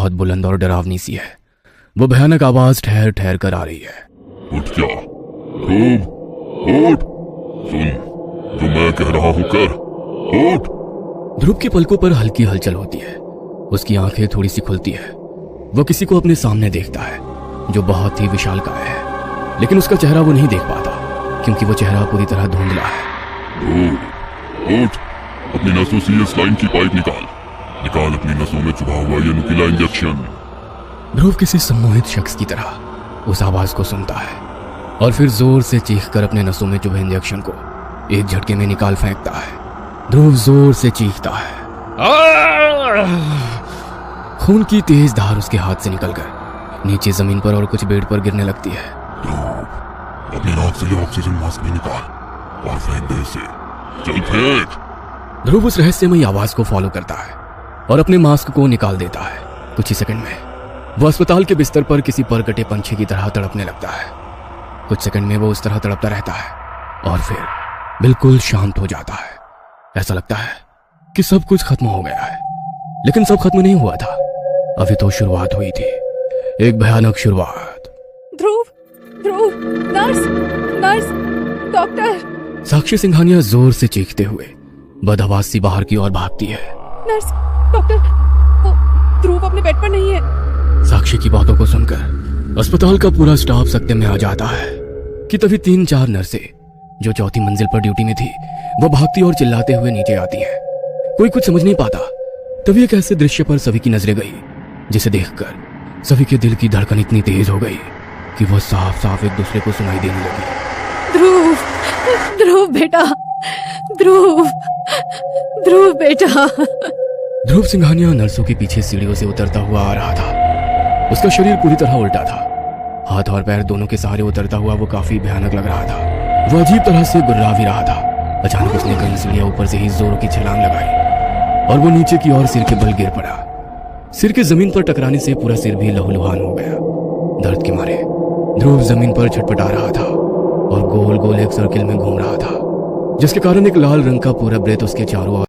बहुत बुलंद और डरावनी सी है। वो भयानक आवाज ठहर ठहर कर आ रही है। उठ जा ध्रुव, उठ, सुन जो मैं कह रहा हूं कर, उठ। ध्रुव की पलकों पर हल्की हलचल होती है। उसकी आंखें थोड़ी सी खुलती है। वो किसी को अपने सामने देखता है जो बहुत ही विशालकाय है, लेकिन उसका चेहरा वो नहीं देख पाता क्योंकि वो चेहरा पूरी तरह धुंधला है। ध्रुव उठ, अपनी नसों से ये स्लाइन की पाइप निकाल अपनी नसों में चुभा हुआ ये नुकीला इंजेक्शन। ध्रुव किसी सम्मोहित शख्स की तरह उस आवाज को सुनता है और फिर जोर से चीखकर अपने नसों में चुभे इंजेक्शन को एक झटके में निकाल फेंकता है। ध्रुव जोर से चीखता है। खून की तेज धार उसके हाथ से निकलकर नीचे जमीन पर और कुछ बेड पर गिरने लगती है। ध्रुव अपनी नाक से ये ऑक्सीजन मास्क भी निकाल और फेंक दे इसे, चल फेंक। ध्रुव उस रहस्यमयी आवाज को फॉलो करता है और अपने मास्क को निकाल देता है। कुछ ही सेकंड में वो अस्पताल के बिस्तर पर किसी परकटे पंछी की तरह तड़पने लगता है। कुछ सेकंड में वो उस तरह तड़पता रहता है और फिर बिल्कुल शांत हो जाता है। ऐसा लगता है कि सब कुछ खत्म हो गया है, लेकिन सब खत्म नहीं हुआ था। अभी तो शुरुआत हुई थी, एक भयानक शुरुआत। ध्रुव, ध्रुव, नर्स, डॉक्टर। साक्षी सिंघानिया जोर से चीखते हुए बदहवास सी बाहर की ओर भागती है। नर्स, डॉक्टर, ध्रुव अपने बेड पर नहीं है। साक्षी की बातों को सुनकर अस्पताल का पूरा स्टाफ सकते में आ जाता है कि तभी 3-4 नर्सें जो चौथी मंजिल पर ड्यूटी में थी वो भागती और चिल्लाते हुए नीचे आती हैं। कोई कुछ समझ नहीं पाता। तभी एक ऐसे दृश्य पर सभी की नजरें गई जिसे देखकर सभी के दिल की धड़कन इतनी तेज हो गई कि वो साफ साफ एक दूसरे को सुनाई देने लगी। ध्रुव, ध्रुव बेटा, ध्रुव, ध्रुव बेटा। ध्रुव सिंघानिया नर्सों के पीछे सीढ़ियों से उतरता हुआ आ रहा था। उसका शरीर पूरी तरह उल्टा था। हाथ और पैर दोनों के सहारे उतरता हुआ वो काफी भयानक लग रहा था। वो अजीब तरह से गुर्रा भी रहा था। अचानक उसने कई सीढ़ियां ऊपर से ही जोरों की छलांग लगाई और वो नीचे की ओर सिर के बल गिर पड़ा। सिर के जमीन पर टकराने से पूरा सिर भी लहूलुहान हो गया। दर्द के मारे ध्रुव जमीन पर छटपटा रहा था और गोल गोल एक सर्किल में घूम रहा था, जिसके कारण एक लाल रंग का पूरा वृत्त उसके चारों ओर